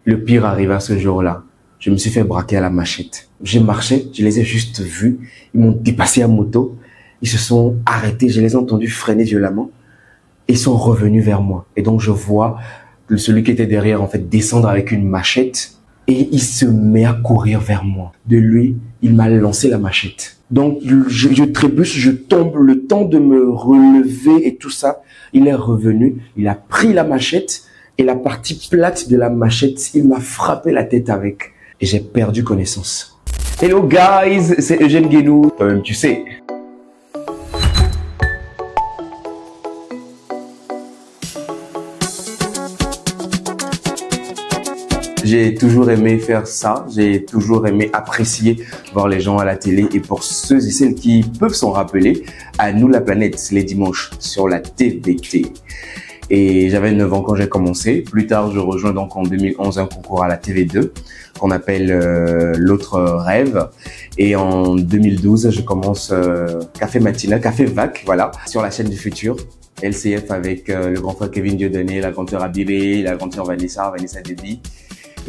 Le pire arriva ce jour-là. Je me suis fait braquer à la machette. J'ai marché, je les ai juste vus. Ils m'ont dépassé à moto. Ils se sont arrêtés, je les ai entendus freiner violemment. Ils sont revenus vers moi. Et donc, je vois celui qui était derrière, en fait, descendre avec une machette. Et il se met à courir vers moi. De lui, il m'a lancé la machette. Donc, je trébuche, je tombe, le temps de me relever et tout ça. Il est revenu, il a pris la machette et la partie plate de la machette, il m'a frappé la tête avec. Et j'ai perdu connaissance. Hello guys, c'est Eugène Guénou. Toi-même, tu sais. J'ai toujours aimé faire ça, j'ai toujours aimé apprécier voir les gens à la télé. Et pour ceux et celles qui peuvent s'en rappeler, à Nous la planète, les dimanches sur la TVT. Et j'avais 9 ans quand j'ai commencé. Plus tard, je rejoins donc en 2011 un concours à la TV2 qu'on appelle L'autre rêve. Et en 2012, je commence Café Matina, Café Vac, voilà, sur la chaîne du futur. LCF avec le grand frère Kevin Dieudonné, la grande sœur Abibé, la grande sœur Vanessa Debbie.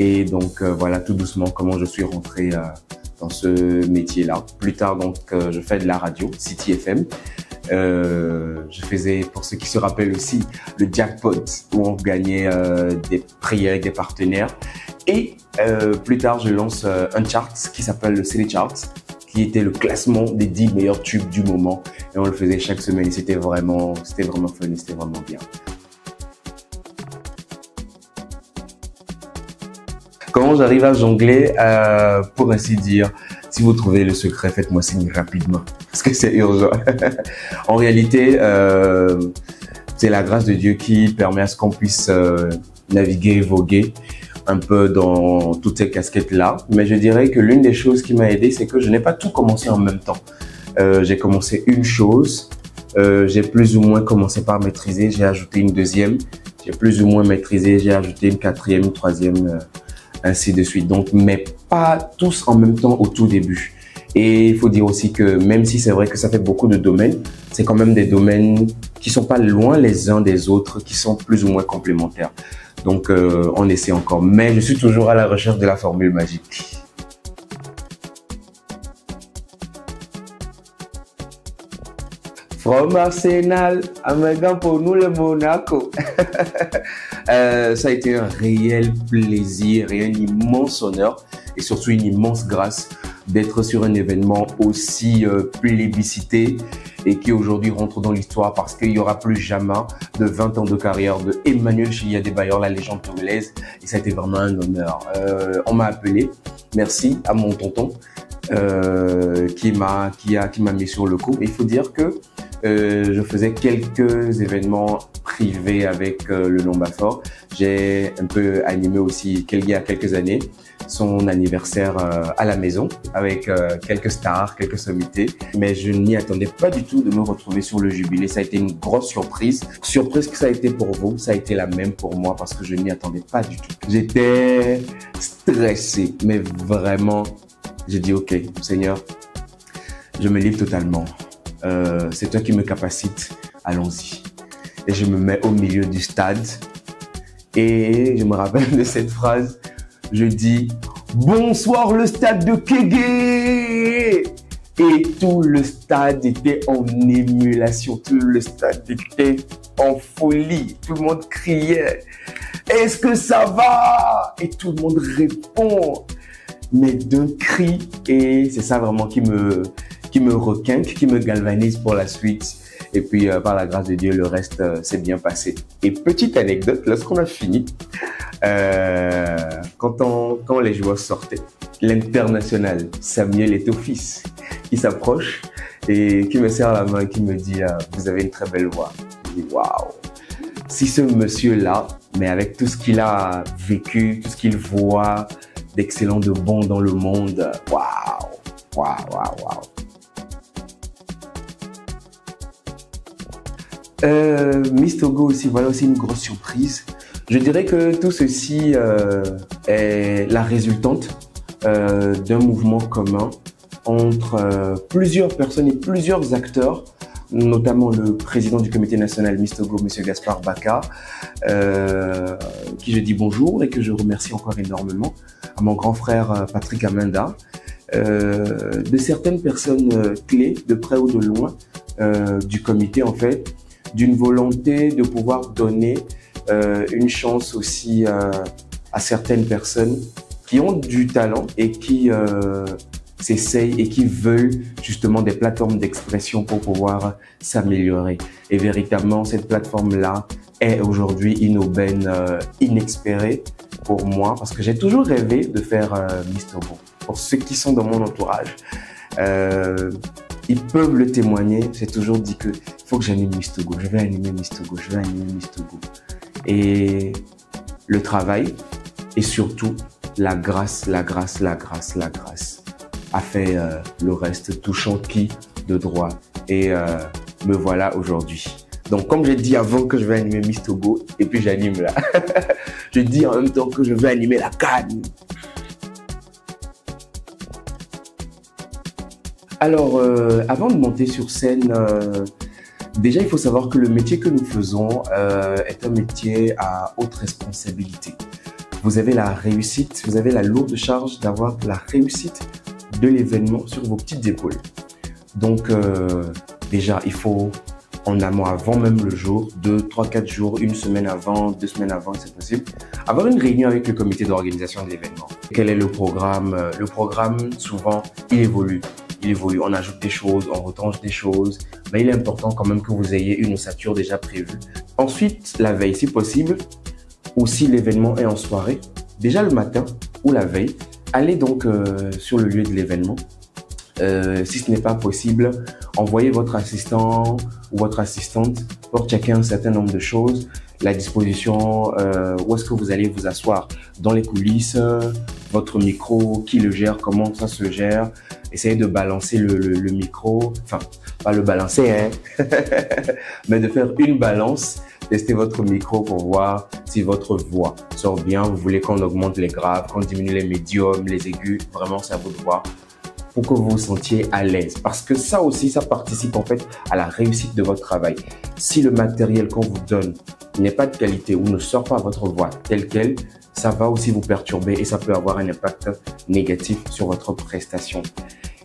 Et donc voilà tout doucement comment je suis rentré dans ce métier-là. Plus tard donc je fais de la radio, City FM. Je faisais, pour ceux qui se rappellent aussi, le jackpot où on gagnait des prix avec des partenaires. Et plus tard je lance un chart qui s'appelle le CD Chart, qui était le classement des 10 meilleurs tubes du moment. Et on le faisait chaque semaine. C'était vraiment fun, c'était vraiment bien. Comment j'arrive à jongler, pour ainsi dire, si vous trouvez le secret, faites-moi signe rapidement, parce que c'est urgent. En réalité, c'est la grâce de Dieu qui permet à ce qu'on puisse naviguer, voguer un peu dans toutes ces casquettes-là. Mais je dirais que l'une des choses qui m'a aidé, c'est que je n'ai pas tout commencé en même temps. J'ai commencé une chose, j'ai plus ou moins commencé par maîtriser, j'ai ajouté une deuxième, j'ai plus ou moins maîtrisé, j'ai ajouté une quatrième, une troisième, ainsi de suite. Donc, mais pas tous en même temps au tout début. Et il faut dire aussi que même si c'est vrai que ça fait beaucoup de domaines, c'est quand même des domaines qui sont pas loin les uns des autres, qui sont plus ou moins complémentaires. Donc, on essaie encore. Mais je suis toujours à la recherche de la formule magique. From Arsenal à Megan pour nous le Monaco. Ça a été un réel plaisir et un immense honneur et surtout une immense grâce d'être sur un événement aussi plébiscité et qui aujourd'hui rentre dans l'histoire parce qu'il n'y aura plus jamais de 20 ans de carrière de Emmanuel Chilia Debayor, la légende togolaise, et ça a été vraiment un honneur. On m'a appelé, merci à mon tonton qui m'a mis sur le coup. Et il faut dire que je faisais quelques événements privés avec le nom Bafor. J'ai un peu animé aussi il y a quelques années son anniversaire à la maison avec quelques stars, quelques sommités. Mais je n'y attendais pas du tout de me retrouver sur le jubilé. Ça a été une grosse surprise. Surprise que ça a été pour vous, ça a été la même pour moi parce que je n'y attendais pas du tout. J'étais stressé, mais vraiment, j'ai dit ok, Seigneur, je me livre totalement. C'est toi qui me capacite, allons-y. Et je me mets au milieu du stade et je me rappelle de cette phrase, je dis « Bonsoir le stade de Kégué !» Et tout le stade était en émulation, tout le stade était en folie, tout le monde criait « Est-ce que ça va ?» Et tout le monde répond, mais d'un cri, et c'est ça vraiment qui me requinque, qui me galvanise pour la suite. Et puis, par la grâce de Dieu, le reste s'est bien passé. Et petite anecdote, lorsqu'on a fini, quand les joueurs sortaient, l'international Samuel Eto'o-Fils qui s'approche et qui me serre la main et qui me dit « Vous avez une très belle voix ». Je dis « Waouh !» Si ce monsieur-là, mais avec tout ce qu'il a vécu, tout ce qu'il voit d'excellent, de bon dans le monde, waouh, waouh, waouh, waouh. Miss Togo aussi, voilà aussi une grosse surprise. Je dirais que tout ceci est la résultante d'un mouvement commun entre plusieurs personnes et plusieurs acteurs notamment le président du comité national Miss Togo, M. Gaspard Baka, qui je dis bonjour et que je remercie encore énormément, à mon grand frère Patrick Aminda, de certaines personnes clés, de près ou de loin, du comité en fait, d'une volonté de pouvoir donner une chance aussi à certaines personnes qui ont du talent et qui s'essayent et qui veulent justement des plateformes d'expression pour pouvoir s'améliorer. Et véritablement, cette plateforme-là est aujourd'hui une aubaine inespérée pour moi parce que j'ai toujours rêvé de faire Miss Togo. Pour ceux qui sont dans mon entourage, ils peuvent le témoigner. J'ai toujours dit que faut que j'anime Miss Togo. Je vais animer Miss Togo. Je vais animer Miss Togo. Et le travail et surtout la grâce a fait le reste, touchant qui de droit. Et me voilà aujourd'hui. Donc comme j'ai dit avant que je vais animer Miss Togo, et puis j'anime là. Je dis en même temps que je vais animer la CAN. Alors, avant de monter sur scène, déjà, il faut savoir que le métier que nous faisons est un métier à haute responsabilité. Vous avez la réussite, vous avez la lourde charge d'avoir la réussite de l'événement sur vos petites épaules. Donc, déjà, il faut en amont, avant même le jour, 2, 3, 4 jours, une semaine avant, 2 semaines avant, c'est possible, avoir une réunion avec le comité d'organisation de l'événement. Quel est le programme? Le programme, souvent, il évolue. On ajoute des choses, on retranche des choses, mais il est important quand même que vous ayez une ossature déjà prévue. Ensuite, la veille, si possible, ou si l'événement est en soirée, déjà le matin ou la veille, allez donc sur le lieu de l'événement. Si ce n'est pas possible, envoyez votre assistant ou votre assistante pour checker un certain nombre de choses, la disposition, où est-ce que vous allez vous asseoir, dans les coulisses, votre micro, qui le gère, comment ça se gère. Essayez de balancer le micro, enfin, pas le balancer, hein, mais de faire une balance, tester votre micro pour voir si votre voix sort bien. Vous voulez qu'on augmente les graves, qu'on diminue les médiums, les aigus, vraiment c'est à vous de voir pour que vous vous sentiez à l'aise. Parce que ça aussi, ça participe en fait à la réussite de votre travail. Si le matériel qu'on vous donne n'est pas de qualité ou ne sort pas votre voix telle qu'elle, ça va aussi vous perturber et ça peut avoir un impact négatif sur votre prestation.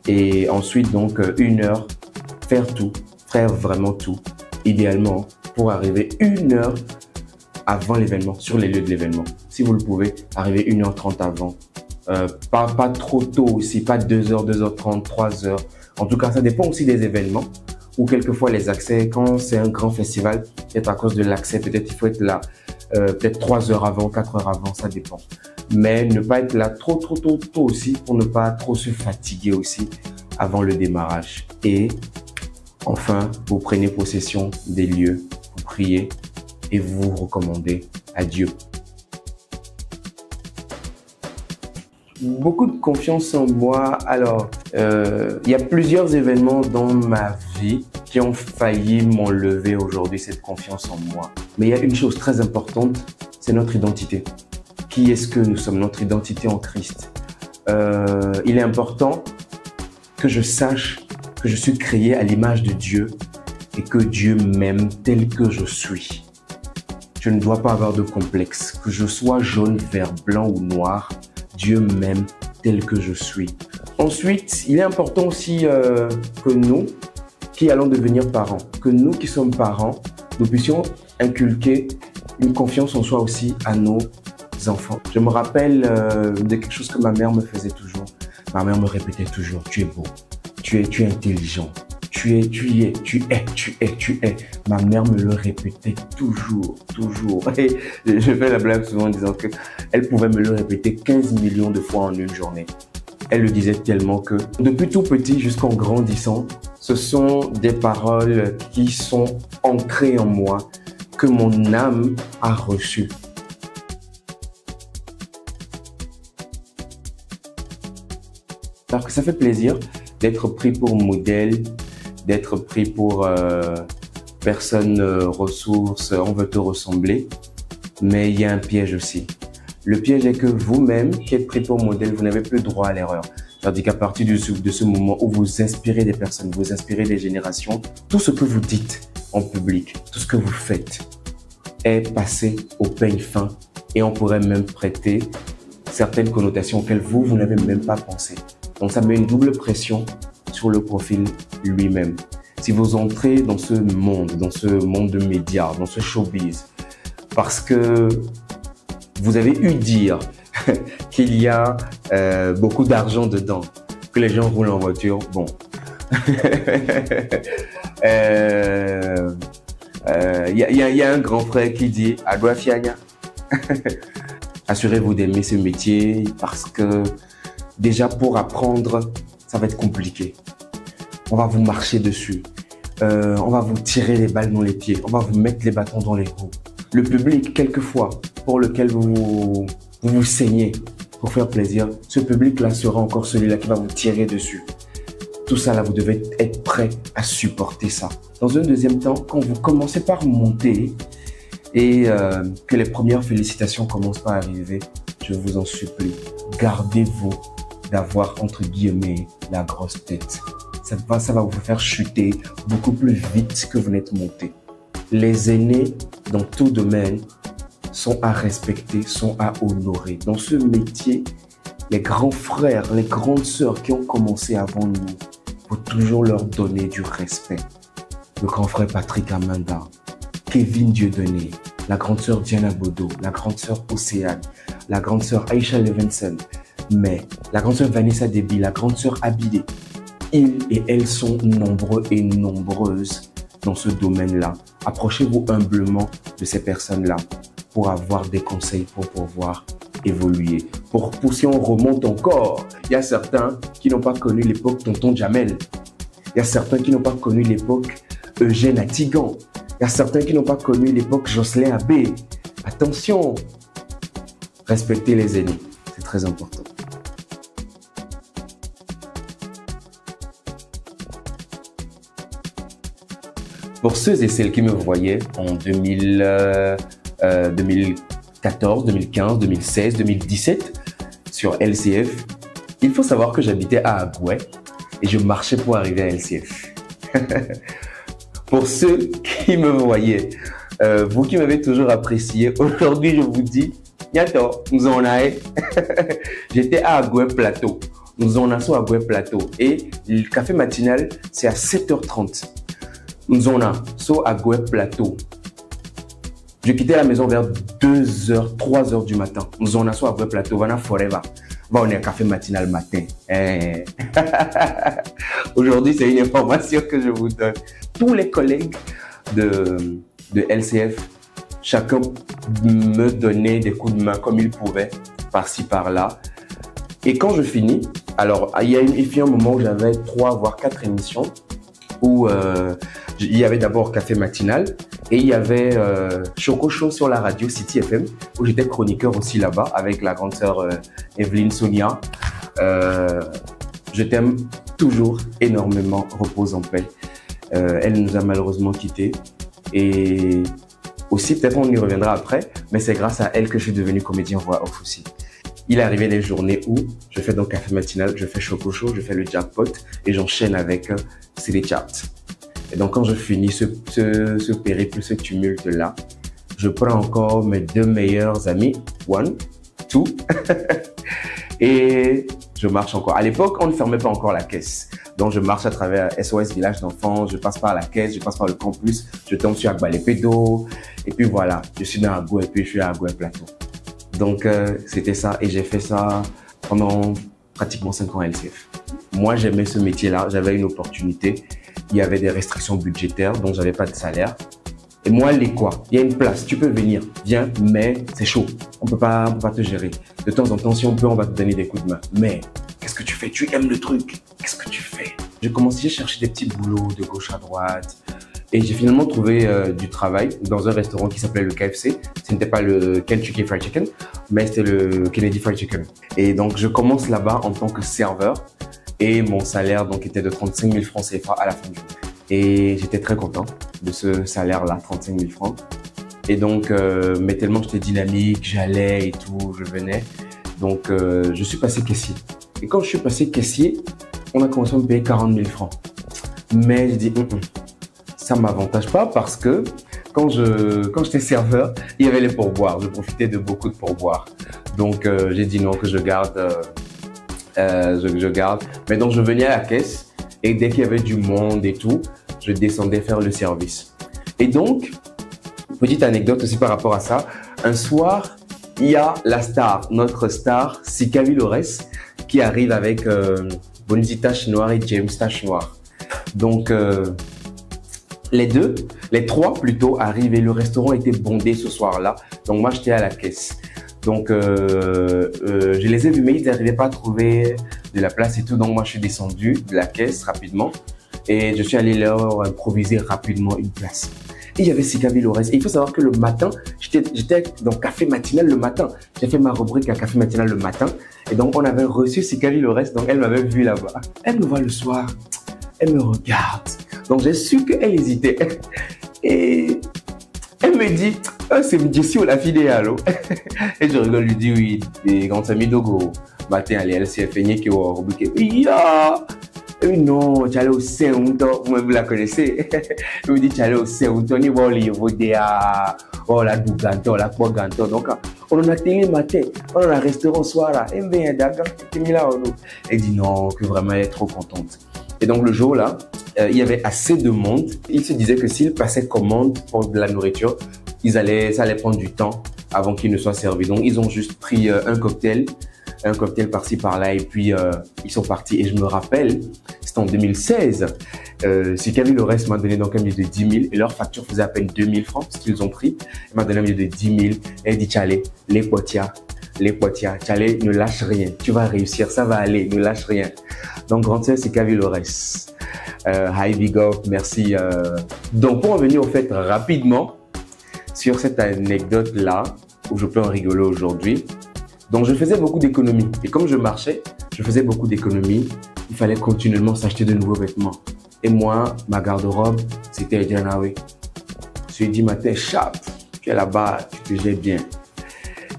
Et ensuite, donc, 1 heure, faire vraiment tout, idéalement, pour arriver 1 heure avant l'événement, sur les lieux de l'événement. Si vous le pouvez, arriver 1h30 avant. Pas trop tôt aussi, pas 2h, 2h30, 3h. En tout cas, ça dépend aussi des événements ou quelquefois les accès. Quand c'est un grand festival, peut-être à cause de l'accès, peut-être il faut être là peut-être 3 heures avant, 4 heures avant, ça dépend. Mais ne pas être là trop tôt aussi pour ne pas trop se fatiguer aussi avant le démarrage. Et enfin, vous prenez possession des lieux, vous priez et vous vous recommandez à Dieu. Beaucoup de confiance en moi. Alors, il y a plusieurs événements dans ma vie qui ont failli m'enlever aujourd'hui cette confiance en moi. Mais il y a une chose très importante, c'est notre identité. Qui est-ce que nous sommes? Notre identité en Christ. Il est important que je sache que je suis créé à l'image de Dieu et que Dieu m'aime tel que je suis. Je ne dois pas avoir de complexe. Que je sois jaune, vert, blanc ou noir, Dieu m'aime tel que je suis. Ensuite, il est important aussi que nous, qui allons devenir parents, que nous qui sommes parents, nous puissions inculquer une confiance en soi aussi à nos enfants. Je me rappelle de quelque chose que ma mère me faisait toujours. Ma mère me répétait toujours, tu es beau, tu es intelligent, tu es. Ma mère me le répétait toujours. Et je fais la blague souvent en disant qu'elle pouvait me le répéter 15 millions de fois en une journée. Elle le disait tellement que depuis tout petit jusqu'en grandissant, ce sont des paroles qui sont ancrées en moi, que mon âme a reçues. Alors que ça fait plaisir d'être pris pour modèle, d'être pris pour personne ressource, on veut te ressembler. Mais il y a un piège aussi. Le piège est que vous-même, qui êtes pris pour modèle, vous n'avez plus droit à l'erreur. C'est-à-dire qu'à partir de ce moment où vous inspirez des personnes, vous inspirez des générations, tout ce que vous dites en public, tout ce que vous faites est passé au peigne fin et on pourrait même prêter certaines connotations auxquelles vous n'avez même pas pensé. Donc ça met une double pression sur le profil lui-même. Si vous entrez dans ce monde de médias, dans ce showbiz, parce que vous avez eu dire qu'il y a beaucoup d'argent dedans, que les gens roulent en voiture, bon. Y a un grand frère qui dit « Adwa Fianya ». Assurez-vous d'aimer ce métier parce que déjà pour apprendre, ça va être compliqué. On va vous marcher dessus. On va vous tirer les balles dans les pieds. On va vous mettre les bâtons dans les roues. Le public, quelquefois, pour lequel vous saignez pour faire plaisir, ce public-là sera encore celui-là qui va vous tirer dessus. Tout ça, là, vous devez être prêt à supporter ça. Dans un deuxième temps, quand vous commencez par monter et que les premières félicitations commencent par arriver, je vous en supplie, gardez-vous d'avoir, entre guillemets, la grosse tête. Ça va vous faire chuter beaucoup plus vite que vous n'êtes monté. Les aînés, dans tout domaine, sont à respecter, sont à honorer. Dans ce métier, les grands frères, les grandes sœurs qui ont commencé avant nous, il faut toujours leur donner du respect. Le grand frère Patrick Amanda, Kevin Dieudonné, la grande sœur Diana Bodo, la grande sœur Océane, la grande sœur Aisha Levinson, mais la grande sœur Vanessa Debi, la grande sœur Abidé. Ils et elles sont nombreux et nombreuses dans ce domaine-là. Approchez-vous humblement de ces personnes-là pour avoir des conseils pour pouvoir évoluer. Pour si on remonte encore, il y a certains qui n'ont pas connu l'époque Tonton Jamel. Il y a certains qui n'ont pas connu l'époque Eugène Atigan. Il y a certains qui n'ont pas connu l'époque Jocelyn Abbé. Attention, respectez les aînés, c'est très important. Pour ceux et celles qui me voyaient en 2014, 2015, 2016, 2017 sur LCF, il faut savoir que j'habitais à Agoué et je marchais pour arriver à LCF. Pour ceux qui me voyaient, vous qui m'avez toujours apprécié, aujourd'hui je vous dis, Yato, nous en avons. J'étais à Agoué Plateau. Nous en avons à Agoué Plateau et le café matinal c'est à 7h30. Nous en avons à Agoué Plateau. Je quittais la maison vers 2h, 3h du matin. Nous en avons à Agoué Plateau, Vana Forever. On est à café matinal matin. Aujourd'hui, c'est une information que je vous donne. Tous les collègues de LCF, chacun me donnait des coups de main comme il pouvait, par-ci, par-là. Et quand je finis, alors il fut un moment où j'avais 3 voire 4 émissions où il y avait d'abord Café Matinal et il y avait Choco Show sur la radio City FM où j'étais chroniqueur aussi là-bas avec la grande sœur Evelyne Sonia. Je t'aime toujours énormément, repose en paix. Elle nous a malheureusement quittés et aussi peut-être on y reviendra après, mais c'est grâce à elle que je suis devenu comédien voix off aussi. Il est arrivé des journées où je fais donc Café Matinal, je fais Choco Show, je fais le jackpot et j'enchaîne avec CD Charts. Et donc quand je finis ce périple, ce tumulte-là, je prends encore mes 2 meilleurs amis, 1, 2, et je marche encore. À l'époque, on ne fermait pas encore la caisse. Donc je marche à travers SOS Village d'enfants, je passe par la caisse, je passe par le campus, je tombe sur Agbalé Pédo, et puis voilà, je suis dans Agoué et puis je suis à Agoué Plateau. Donc c'était ça et j'ai fait ça pendant pratiquement 5 ans à LCF. Moi j'aimais ce métier-là, j'avais une opportunité, il y avait des restrictions budgétaires donc j'avais pas de salaire. Et moi les quoi, il y a une place, tu peux venir, viens, mais c'est chaud, on peut pas te gérer. De temps en temps si on peut on va te donner des coups de main. Mais qu'est-ce que tu fais? Tu aimes le truc, qu'est-ce que tu fais? J'ai commencé à chercher des petits boulots de gauche à droite. Et j'ai finalement trouvé du travail dans un restaurant qui s'appelait le KFC. Ce n'était pas le Kentucky Fried Chicken, mais c'était le Kennedy Fried Chicken. Et donc, je commence là-bas en tant que serveur. Et mon salaire donc, était de 35 000 francs CFA à la fin du jour. Et j'étais très content de ce salaire-là, 35 000 francs. Et donc, mais tellement j'étais dynamique, j'allais et tout, je venais. Donc, je suis passé caissier. Et quand je suis passé caissier, on a commencé à me payer 40 000 francs. Mais je dis, ça ne m'avantage pas parce que quand j'étais serveur, il y avait les pourboires. Je profitais de beaucoup de pourboires. Donc, j'ai dit non, que je garde. Je garde. Mais donc, je venais à la caisse et dès qu'il y avait du monde et tout, je descendais faire le service. Et donc, petite anecdote aussi par rapport à ça. Un soir, il y a la star, notre star, Sika Villores, qui arrive avec Bonzi tache noire et James tache noire. Donc, les trois plutôt arrivent et le restaurant était bondé ce soir-là. Donc, moi, j'étais à la caisse. Donc, je les ai vus, mais ils n'arrivaient pas à trouver de la place et tout. Donc, moi, je suis descendu de la caisse rapidement et je suis allé leur improviser rapidement une place. Et il y avait Sika Villores. Et il faut savoir que le matin, j'étais dans Café Matinal le matin. J'ai fait ma rubrique à Café Matinal le matin. Et donc, on avait reçu Sika Villores. Donc, elle m'avait vu là-bas. Elle me voit le soir. Elle me regarde. Donc, j'ai su qu'elle hésitait. Et elle me dit, oh, c'est Jessie la fille d'Allo. Et je rigole, lui dis, oui, et quand ça mis Dogo, matin, elle s'est fait nier qui est au rubrique. Ya! Et non, tu allais au Saint-Ounto, vous la connaissez. Elle me dit, tu allais au Saint-Ounto, ni voir les vodéa, oh, la Douganto, la Poganto. Donc, on en a télé matin, on en a restaurant soir là. Elle me dit, d'accord, tu es là, elle dit non, que vraiment elle est trop contente. Et donc, le jour là, il y avait assez de monde. Ils se disaient que s'ils passaient commande pour de la nourriture, ça allait prendre du temps avant qu'ils ne soient servis. Donc, ils ont juste pris un cocktail par-ci par-là et puis ils sont partis. Et je me rappelle, c'était en 2016, Sika Villores m'a donné donc un billet de 10 000 et leur facture faisait à peine 2 000 francs parce qu'ils ont pris. Elle m'a donné un billet de 10 000 et elle dit, Tchalé, les potias, Tchalé, ne lâche rien, tu vas réussir, ça va aller, ne lâche rien. Donc, grande sœur Sika Villores. Hi, big up, merci. Donc, pour en venir au fait rapidement sur cette anecdote-là, où je peux en rigoler aujourd'hui. Donc, je faisais beaucoup d'économies. Et comme je marchais, je faisais beaucoup d'économies. Il fallait continuellement s'acheter de nouveaux vêtements. Et moi, ma garde-robe, c'était Djanawe. Je lui ai dit, matin, chape, tu es là-bas, tu te jettes bien.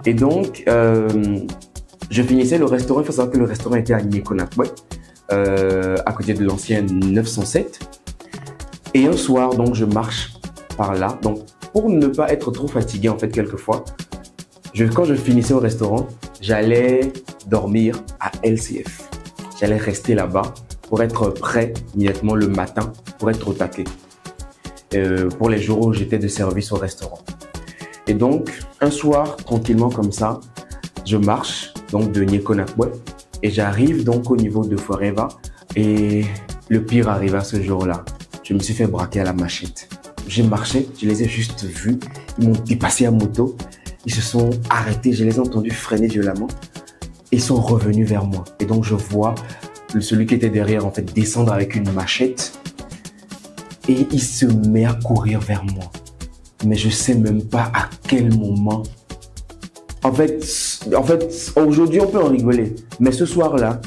Et donc, je finissais le restaurant. Il faut savoir que le restaurant était à Niékonakwe, à côté de l'ancien 907. Et un soir, donc, je marche par là. Donc, pour ne pas être trop fatigué, en fait, quelquefois, quand je finissais au restaurant, j'allais dormir à LCF. J'allais rester là-bas pour être prêt immédiatement le matin, pour être au taquet. Pour les jours où j'étais de service au restaurant. Et donc, un soir, tranquillement comme ça, je marche donc de Niékonakwe et j'arrive donc au niveau de Foreva. Et le pire arriva ce jour-là. Je me suis fait braquer à la machette. J'ai marché, je les ai juste vus. Ils m'ont dépassé à moto. Ils se sont arrêtés, je les ai entendus freiner violemment. Ils sont revenus vers moi. Et donc, je vois celui qui était derrière, en fait, descendre avec une machette. Et il se met à courir vers moi. Mais je ne sais même pas à quel moment. En fait, aujourd'hui, on peut en rigoler. Mais ce soir-là,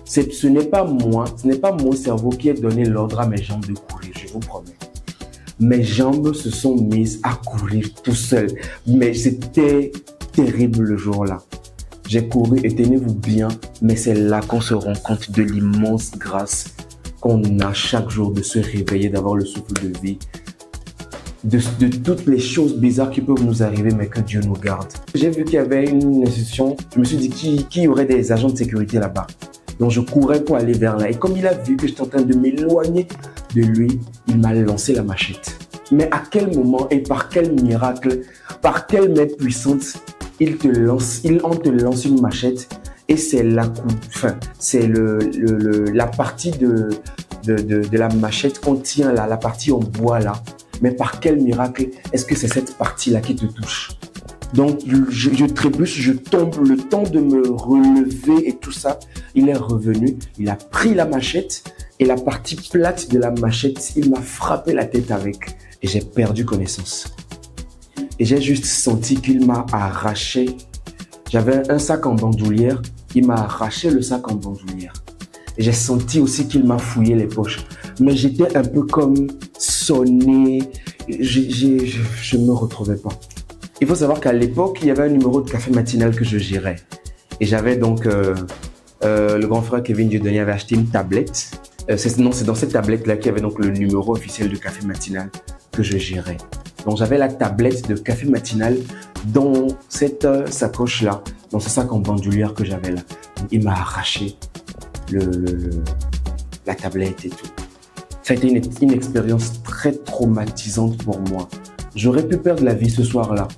ce n'est pas moi, ce n'est pas mon cerveau qui a donné l'ordre à mes jambes de courir, je vous promets. Mes jambes se sont mises à courir tout seul. Mais c'était terrible le jour-là. J'ai couru et tenez-vous bien, mais c'est là qu'on se rend compte de l'immense grâce qu'on a chaque jour de se réveiller, d'avoir le souffle de vie, de toutes les choses bizarres qui peuvent nous arriver, mais que Dieu nous garde. J'ai vu qu'il y avait une institution, je me suis dit qu'il y aurait des agents de sécurité là-bas. Donc je courais pour aller vers là. Et comme il a vu que j'étais en train de m'éloigner de lui, il m'a lancé la machette. Mais à quel moment et par quel miracle, par quelle main puissante, on te lance une machette et c'est la partie de la machette qu'on tient là, la partie en bois là. Mais par quel miracle est-ce que c'est cette partie-là qui te touche? Donc, je trébuche, je tombe, le temps de me relever et tout ça, il est revenu, il a pris la machette et la partie plate de la machette, il m'a frappé la tête avec et j'ai perdu connaissance. Et j'ai juste senti qu'il m'a arraché. J'avais un sac en bandoulière, il m'a arraché le sac en bandoulière. Et j'ai senti aussi qu'il m'a fouillé les poches. Mais j'étais un peu comme sonné, je ne me retrouvais pas. Il faut savoir qu'à l'époque, il y avait un numéro de café matinal que je gérais. Et j'avais donc le grand frère Kevin Dieudonné avait acheté une tablette. C'est dans cette tablette-là qu'il y avait donc le numéro officiel de Café Matinal que je gérais. Donc, j'avais la tablette de Café Matinal dans cette sacoche-là, dans ce sac en bandoulière que j'avais là. Donc, il m'a arraché la tablette et tout. Ça a été une expérience très traumatisante pour moi. J'aurais pu perdre la vie ce soir-là,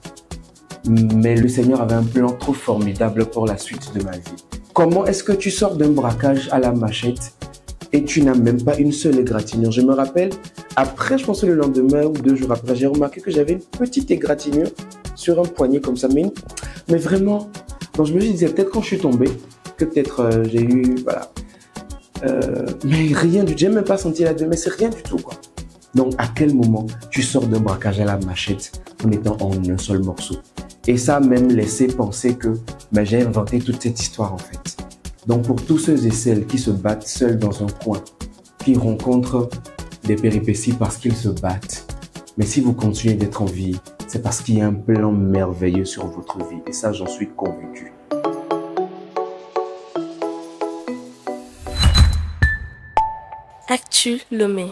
mais le Seigneur avait un plan trop formidable pour la suite de ma vie. Comment est-ce que tu sors d'un braquage à la machette et tu n'as même pas une seule égratignure? Je me rappelle, après, je pense que le lendemain ou 2 jours après, j'ai remarqué que j'avais une petite égratignure sur un poignet comme ça, mais vraiment. Donc je me disais peut-être quand je suis tombé, que peut-être j'ai eu, voilà. Mais rien du tout, j'ai même pas senti la douleur, mais c'est rien du tout, quoi. Donc à quel moment tu sors d'un braquage à la machette en étant en un seul morceau? Et ça a même laissé penser que j'ai inventé toute cette histoire en fait. Donc pour tous ceux et celles qui se battent seuls dans un coin, qui rencontrent des péripéties parce qu'ils se battent, mais si vous continuez d'être en vie, c'est parce qu'il y a un plan merveilleux sur votre vie. Et ça, j'en suis convaincu. Actu Lomé.